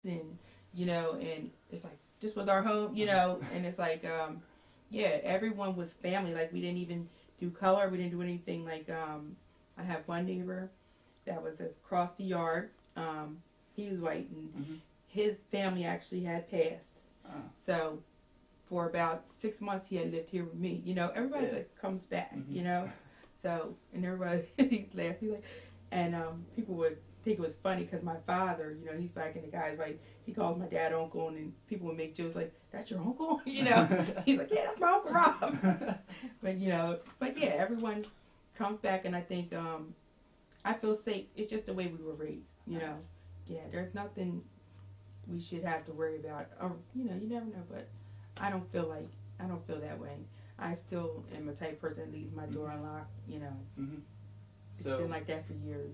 and and it's like this was our home, and it's like yeah, everyone was family. Like we didn't even do color, we didn't do anything. Like I have one neighbor that was across the yard. He was white, and his family actually had passed. So for about 6 months, he had lived here with me. Everybody like comes back. So and everybody he's laughing like, and people would think it was funny because my father, he's back in the guy's right. He calls my dad uncle, and then people would make jokes like, "That's your uncle?" He's like, "Yeah, that's my uncle Rob." but yeah, everyone comes back, and I think I feel safe. It's just the way we were raised. Yeah, there's nothing we should have to worry about. Or you never know, but I don't feel that way. I still am a type of person that leaves my door unlocked. It's been like that for years.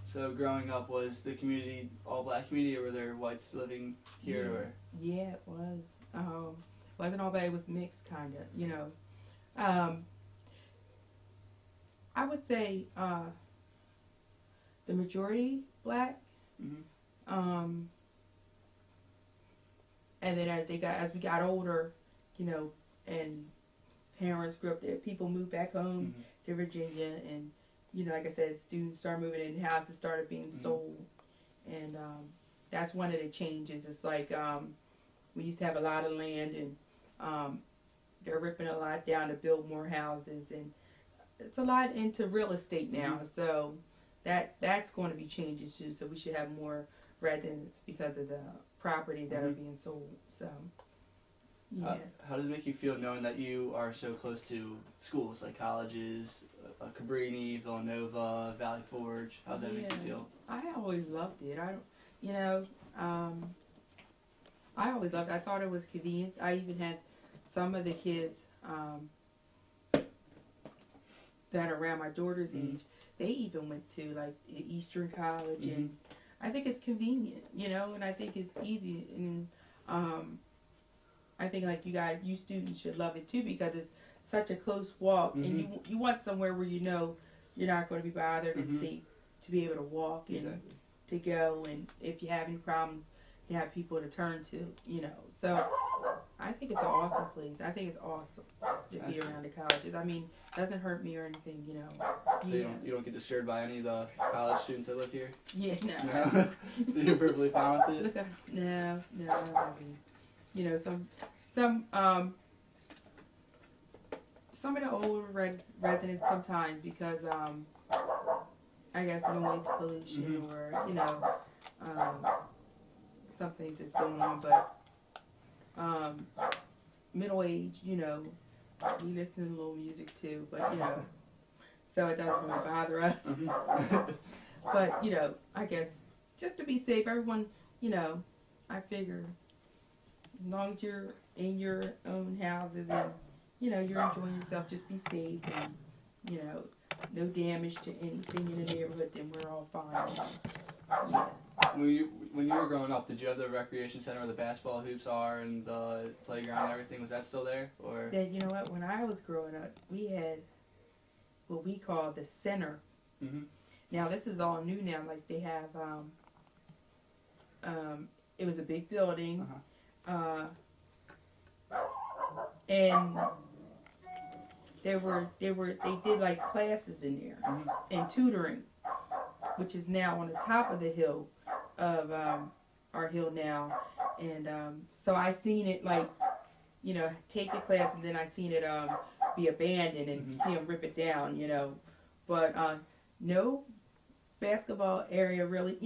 So growing up, was the community all black community, or were there whites living here? Yeah, Or yeah, it was. Wasn't all bad. It was mixed, kind of. I would say the majority black. And then as we got older, and parents grew up there, people moved back home to Virginia, and like I said, students started moving in, houses started being sold, and that's one of the changes. It's like we used to have a lot of land, and they're ripping a lot down to build more houses, and it's a lot into real estate now. So that's going to be changing too. So we should have more residents because of the property that are being sold. So yeah. How does it make you feel knowing that you are so close to schools like colleges, Cabrini, Villanova, Valley Forge? How does that make you feel? I always loved it. I always loved it. I thought it was convenient. I even had some of the kids that are around my daughter's age. They even went to like Eastern College, and I think it's convenient, and I think it's easy, and I think like you students should love it too because it's such a close walk, and you want somewhere where you're not going to be bothered and safe to be able to walk and to go, and if you have any problems, you have people to turn to, So I think it's an awesome place. I think it's awesome to be around the colleges. I mean, it doesn't hurt me or anything, So you don't get disturbed by any of the college students that live here? Yeah, no. No? So you're perfectly fine with it? No, I mean, some of the older residents sometimes because I guess noise pollution or some things that's going on, but middle age, we listen to a little music too, but so it doesn't really bother us. But I guess just to be safe, everyone, I figure as long as you're in your own houses and you're enjoying yourself, just be safe and no damage to anything in the neighborhood, then we're all fine. Yeah. When you were growing up, did you have the recreation center where the basketball hoops are and the playground and everything? Was that still there? Or Then you know what? When I was growing up, we had what we call the center. Now this is all new now. Like they have, it was a big building, and they did like classes in there and tutoring, which is now on the top of the hill of our hill now, and so I seen it like take the class, and then I seen it be abandoned and see them rip it down, but no basketball area really,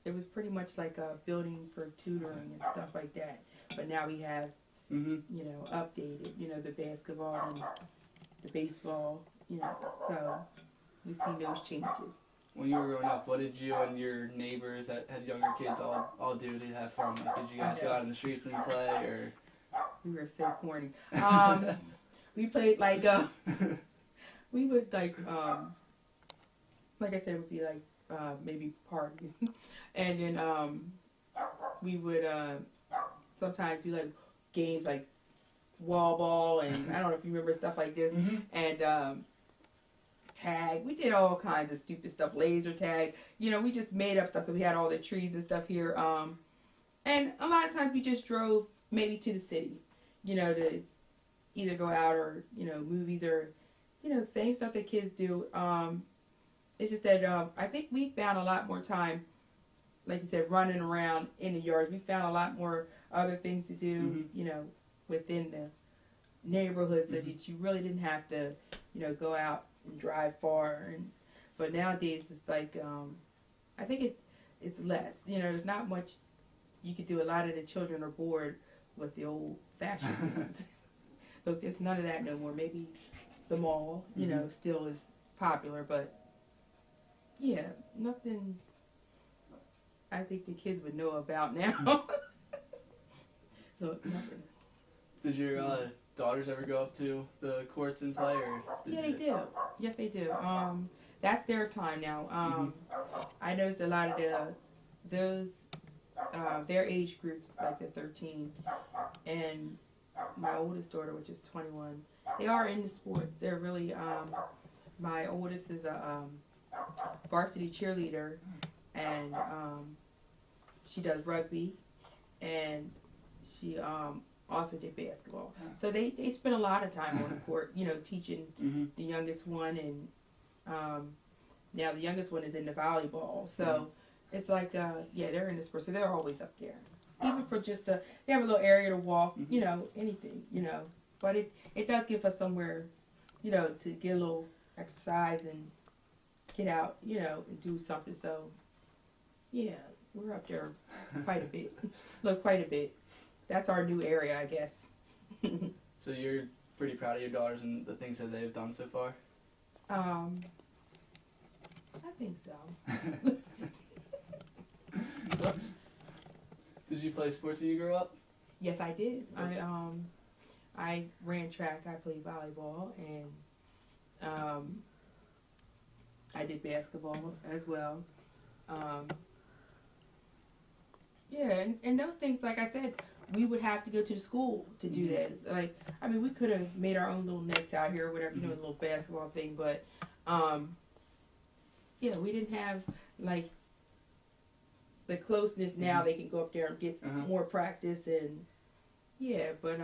it was pretty much like a building for tutoring and stuff like that, but now we have updated, the basketball and the baseball, so we see those changes. When you were growing up, what did you and your neighbors that had younger kids all do to have fun? Like, did you guys go out in the streets and play, or? We were so corny. We played like we would like I said, it would be like maybe parties, and then we would sometimes do like games like wall ball, and I don't know if you remember stuff like this, and tag. We did all kinds of stupid stuff, laser tag. We just made up stuff because we had all the trees and stuff here. And a lot of times we just drove maybe to the city, to either go out or, movies or, same stuff that kids do. It's just that I think we found a lot more time, like you said, running around in the yards. We found a lot more other things to do, within the neighborhood so that you really didn't have to, go out and drive far. But nowadays it's like, I think it's less. There's not much you could do. A lot of the children are bored with the old fashioned ones. Look, there's none of that no more. Maybe the mall, still is popular, but yeah, nothing I think the kids would know about now. Look, nothing. Did your daughters ever go up to the courts and play, or Yeah, they do. Yes, they do. That's their time now. I noticed a lot of those their age groups, like the 13, and my oldest daughter, which is 21, they are into sports. They're really, my oldest is a varsity cheerleader, and she does rugby, and she also did basketball. So they spend a lot of time on the court, teaching the youngest one, and now the youngest one is into volleyball. So it's like, they're in the sport, so they're always up there. Even for just they have a little area to walk, anything, But it does give us somewhere, to get a little exercise and get out, and do something. So, yeah, we're up there quite a bit. Look, quite a bit. That's our new area, I guess. So you're pretty proud of your daughters and the things that they've done so far? I think so. Did you play sports when you grew up? Yes, I did. Okay. I ran track. I played volleyball, and I did basketball as well. And those things, like I said, we would have to go to the school to do that. It's like, we could have made our own little nets out here or whatever, a little basketball thing, but we didn't have like the closeness now. They can go up there and get more practice, and but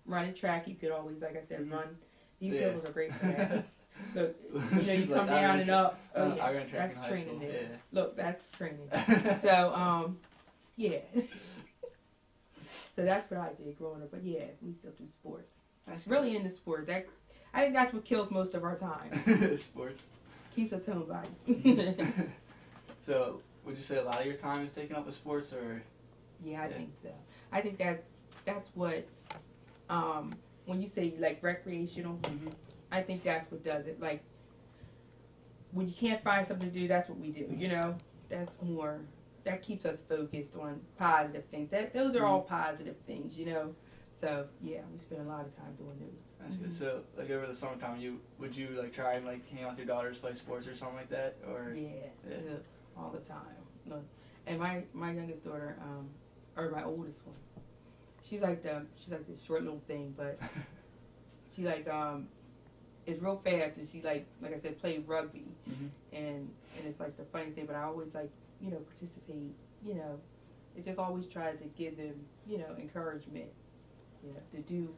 running track, you could always, like I said, run. These hills are great for that. Look, you come down and up. Oh yeah, that's training there. Yeah. Look, that's training. So so that's what I did growing up. But yeah, we still do sports. That's really into sports. I think that's what kills most of our time. Sports. Keeps us homebodies. So, would you say a lot of your time is taken up with sports, or? Yeah, I think so. I think that's what, when you say like recreational, I think that's what does it. Like, when you can't find something to do, that's what we do. That's more. That keeps us focused on positive things. Those are all positive things, So yeah, we spend a lot of time doing those. That's good. So like over the summertime, would you like try and like hang out with your daughters, play sports or something like that, or? Yeah. All the time. Look, and my youngest daughter, or my oldest one, she's like this short little thing, but she like is real fast, and she like I said, played rugby, and it's like the funny thing, but I always like participate, it just always tries to give them encouragement, to do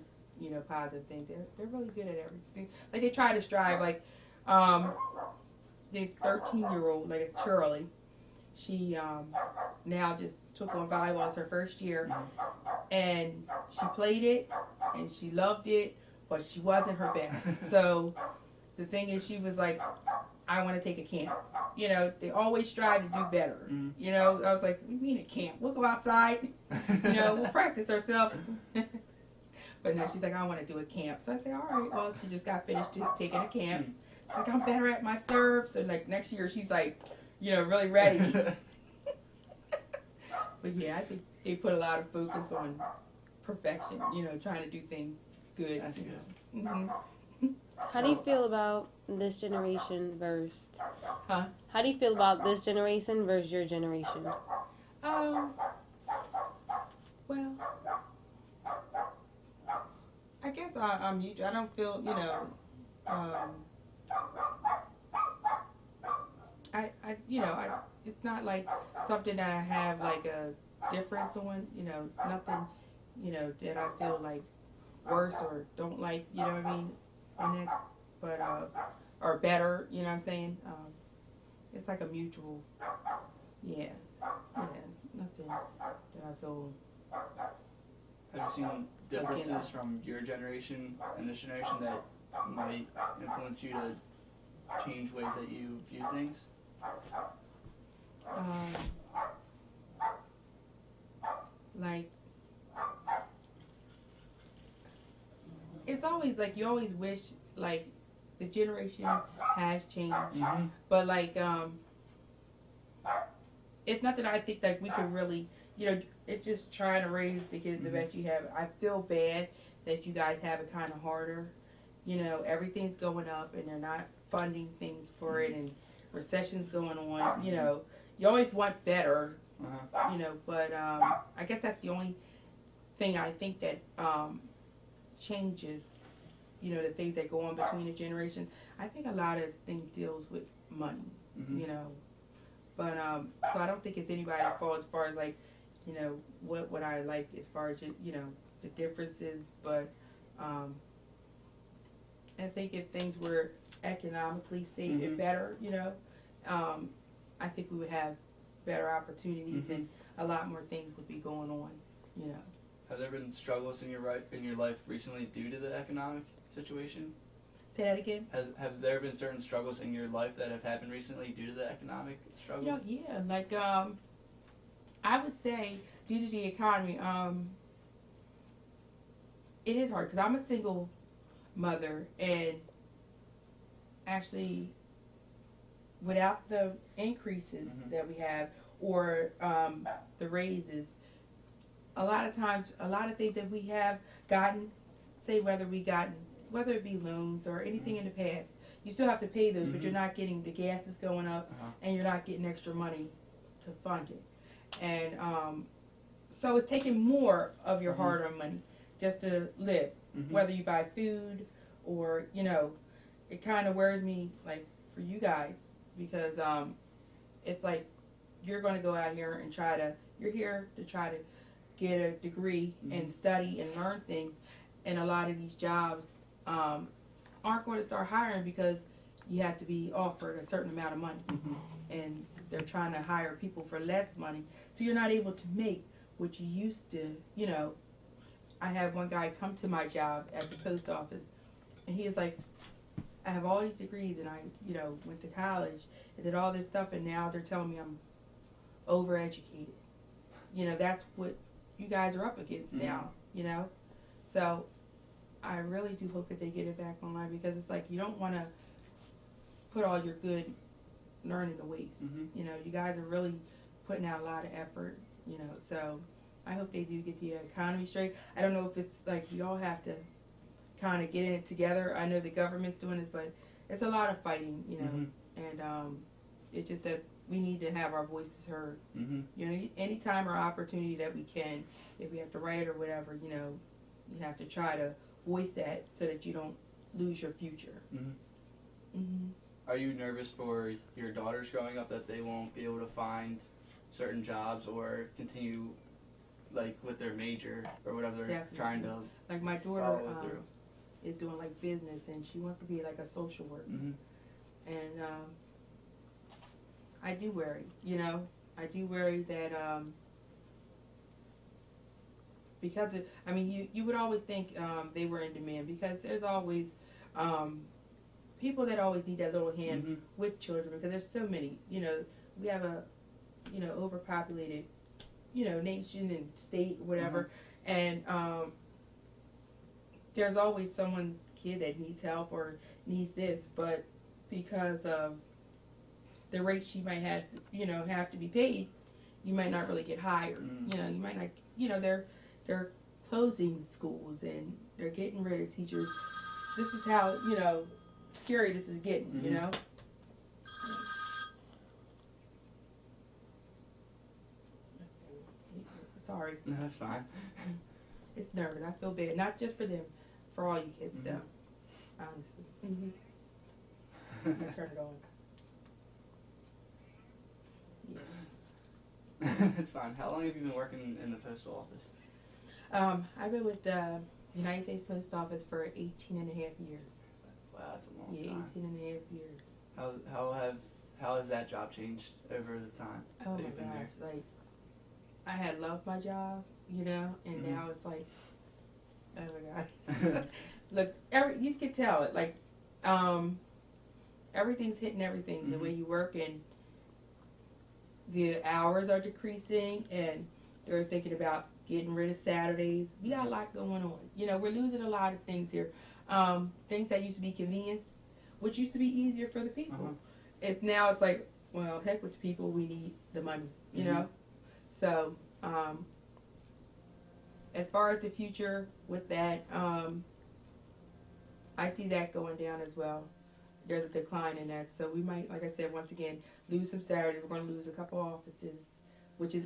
positive things. They're really good at everything. Like they try to strive. Like the 13-year-old, like it's Shirley, she now just took on volleyball as her first year, and she played it and she loved it, but she wasn't her best. So the thing is, she was like, I want to take a camp. They always strive to do better. I was like, what do you mean a camp? We'll go outside. We'll practice ourselves. But no, she's like, I want to do a camp. So I say, all right. Well, she just got finished taking a camp. She's like, I'm better at my serve. So like next year, she's like, really ready. But yeah, I think they put a lot of focus on perfection. Trying to do things good. That's good. How do you feel about this generation versus? Huh? How do you feel about this generation versus your generation? Well, I guess I'm used to. I don't feel, it's not like something that I have like a difference on, nothing, that I feel like worse or don't like, you know what I mean, on it, but, or better, you know what I'm saying? It's like a mutual, yeah, nothing that I feel. Have you seen differences from your generation and this generation that might influence you to change ways that you view things? Like, it's always like you always wish like the generation has changed, Mm-hmm. but like it's not that I think like we can really, it's just trying to raise the kids the best you have. I feel bad that you guys have it kind of harder. Everything's going up and they're not funding things for it, and recession's going on. You always want better, but I guess that's the only thing I think that changes, the things that go on between the generations. I think a lot of things deals with money, but so I don't think it's anybody's fault as far as like, what I like as far as, the differences, but I think if things were economically safe and better, I think we would have better opportunities and a lot more things would be going on, Have there been struggles in your life recently due to the economic situation? Say that again? Have there been certain struggles in your life that have happened recently due to the economic struggle? Yeah, like I would say due to the economy, it is hard because I'm a single mother, and actually without the increases that we have or the raises, a lot of times a lot of things that we have gotten, say whether it be loans or anything in the past, you still have to pay those, but you're not getting, the gas is going up and you're not getting extra money to fund it, and so it's taking more of your hard-earned money just to live, whether you buy food or, it kind of worries me, like, for you guys, because it's like you're going to go out here and you're here to try to get a degree and study and learn things, and a lot of these jobs aren't going to start hiring because you have to be offered a certain amount of money, and they're trying to hire people for less money, so you're not able to make what you used to, I had one guy come to my job at the post office, and he was like, I have all these degrees, and I, went to college and did all this stuff, and now they're telling me I'm overeducated. That's what you guys are up against now, So I really do hope that they get it back online, because it's like you don't want to put all your good learning to waste. You guys are really putting out a lot of effort, so I hope they do get the economy straight. I don't know if it's like we all have to kind of get in it together. I know the government's doing it, but it's a lot of fighting, and it's just that we need to have our voices heard. Any time or opportunity that we can, if we have to write or whatever, you have to try to voice that so that you don't lose your future. Are you nervous for your daughters growing up that they won't be able to find certain jobs or continue like with their major or whatever they're trying to like my daughter follow through? Is doing like business, and she wants to be like a social worker, and I do worry, that because you would always think they were in demand, because there's always people that always need that little hand with children, because there's so many, we have a overpopulated nation and state, whatever, and there's always someone, kid, that needs help or needs this, but because of the rate she might have to be paid, you might not really get hired. You might not. They're closing schools and they're getting rid of teachers. This is how scary this is getting. Sorry. No, that's fine. It's nervous. I feel bad, not just for them, for all you kids, though. Honestly. I'm gonna turn it on. It's fine. How long have you been working in the postal office? I've been with the United States Post Office for 18 and a half years. Wow, that's a long Yeah, time. 18 and a half years. How has that job changed over the time Oh that my you've been gosh, there? like, I had loved my job, and now it's like, oh my god. Look, you can tell it, like, everything's hitting everything, the way you work, and the hours are decreasing, and they're thinking about getting rid of Saturdays. We got a lot going on. We're losing a lot of things here. Things that used to be convenience, which used to be easier for the people. It's like, well, heck with the people, we need the money, you know? So, as far as the future with that, I see that going down as well. There's a decline in that. So we might, like I said, once again, lose some Saturdays. We're going to lose a couple offices, which is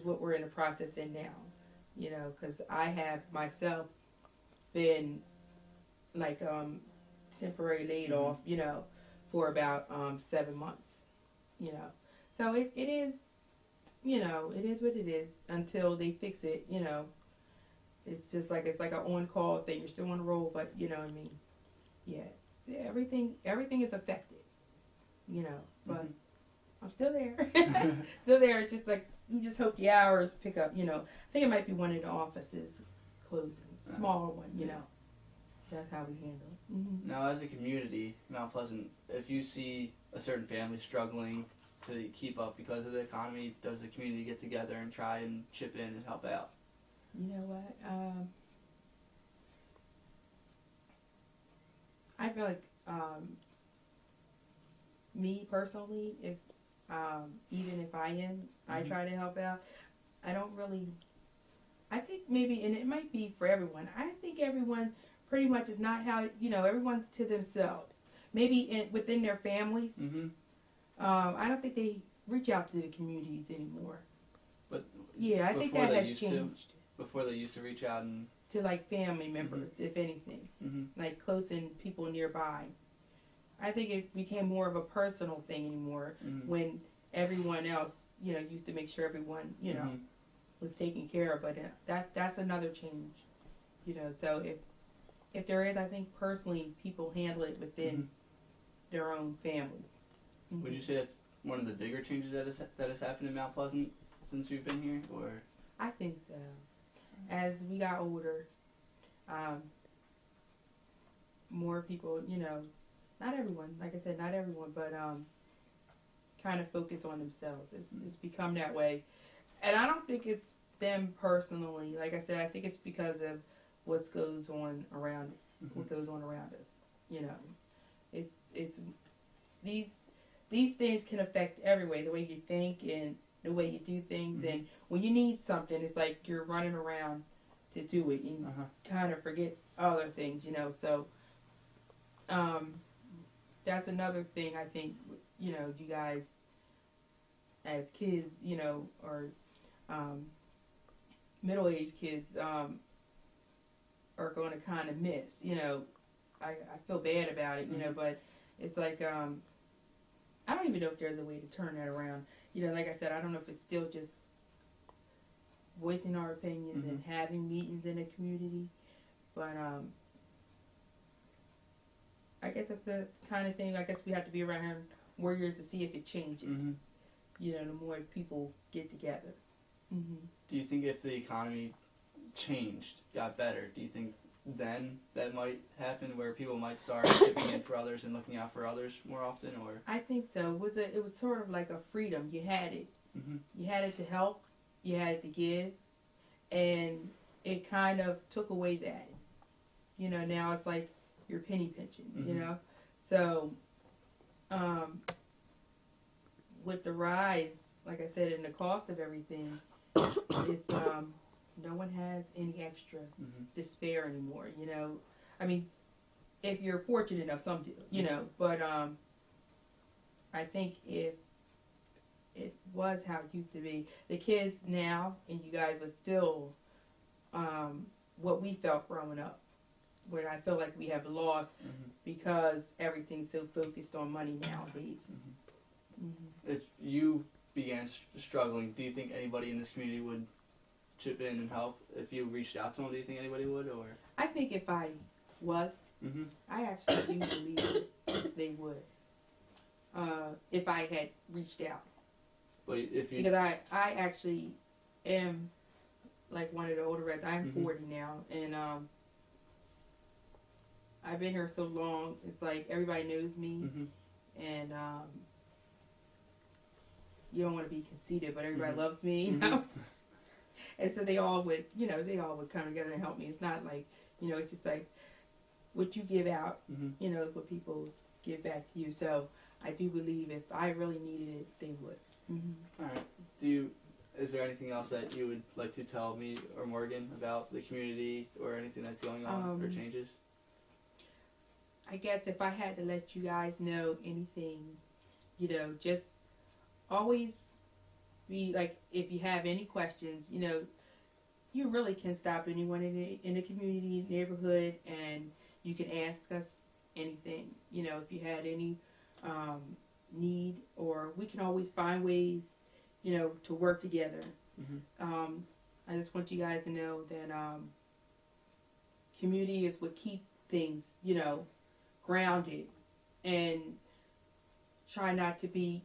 what we're in the process in now. Because I have myself been like temporary laid off, for about 7 months, So it is, it is what it is until they fix it, It's just like it's like an on-call thing. You're still on the roll, but you know what I mean. Yeah, everything is affected, But I'm still there, still there. It's just like you just hope the hours pick up. I think it might be one of the offices closing, smaller one. That's how we handle it. Now, as a community, Mount Pleasant, if you see a certain family struggling to keep up because of the economy, does the community get together and try and chip in and help out? You know what? I feel like me personally, if even if I am, I try to help out. I don't really. I think maybe, and it might be for everyone. I think everyone pretty much is not how everyone's to themselves. Maybe within their families. I don't think they reach out to the communities anymore. But yeah, I think that has changed. Before they used to reach out and to like family members, if anything, like close in people nearby. I think it became more of a personal thing anymore when everyone else, used to make sure everyone, was taken care of. But that's another change, So if there is, I think personally people handle it within their own families. Would you say that's one of the bigger changes that has happened in Mount Pleasant since you've been here, or? I think so. As we got older, more people, not everyone, like I said, not everyone, but kind of focus on themselves. It's become that way. And I don't think it's them personally. Like I said, I think it's because of what goes on around us. It's these things can affect every way, the way you think and the way you do things. And when you need something, it's like you're running around to do it and kind of forget other things, So that's another thing I think, you guys as kids, or middle-aged kids are going to kind of miss, I feel bad about it, but it's like I don't even know if there's a way to turn that around. Like I said, I don't know if it's still just voicing our opinions and having meetings in the community, but I guess that's the kind of thing. I guess we have to be around more years to see if it changes. The more people get together. Do you think if the economy changed, got better, do you think then that might happen where people might start chipping in for others and looking out for others more often, or? I think so. It was sort of like a freedom. You had it. You had it to help. You had it to give, and it kind of took away that. Now it's like you're penny pinching. So with the rise, like I said, in the cost of everything, it's no one has any extra to spare anymore. I mean, if you're fortunate enough, some do. But I think if it was how it used to be, the kids now and you guys would feel what we felt growing up, where I feel like we have lost because everything's so focused on money nowadays. If you began struggling, do you think anybody in this community would chip in and help? If you reached out to them, do you think anybody would? Or I think if I was, I actually do believe they would. If I had reached out. But if you, because I actually am like one of the older vets. I'm 40 now, and I've been here so long. It's like everybody knows me, and you don't want to be conceited, but everybody loves me, you know. And so they all would, come together and help me. It's not like, it's just like what you give out, is what people give back to you. So I do believe if I really needed it, they would. All right. Is there anything else that you would like to tell me or Morgan about the community or anything that's going on or changes? I guess if I had to let you guys know anything, just always be like, if you have any questions, you really can stop anyone in the community, neighborhood, and you can ask us anything. If you had any need, or we can always find ways, to work together. I just want you guys to know that community is what keep things, grounded, and try not to be,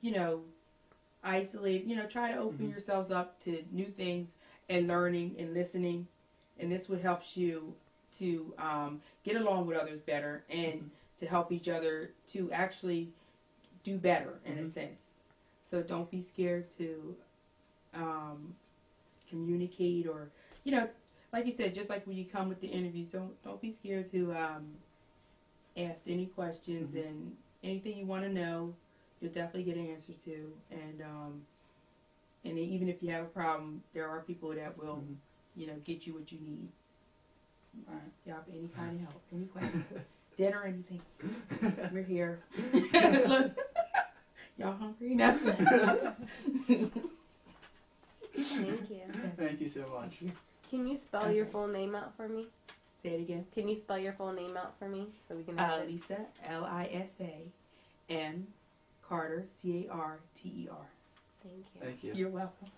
isolated. Try to open yourselves up to new things and learning and listening, and this would help you to get along with others better and to help each other to actually do better in a sense. So don't be scared to communicate, or like you said, just like when you come with the interviews, don't be scared to ask any questions, and anything you want to know, you'll definitely get an answer to. And even if you have a problem, there are people that will get you what you need. All right. Y'all have any kind of help, any questions, dead or anything, we're here. Look, y'all hungry now? Thank you. Thank you so much. Can you spell your full name out for me? Say it again. Can you spell your full name out for me so we can? Lisa, Lisa, M. Carter, Carter. Thank you. Thank you. You're welcome.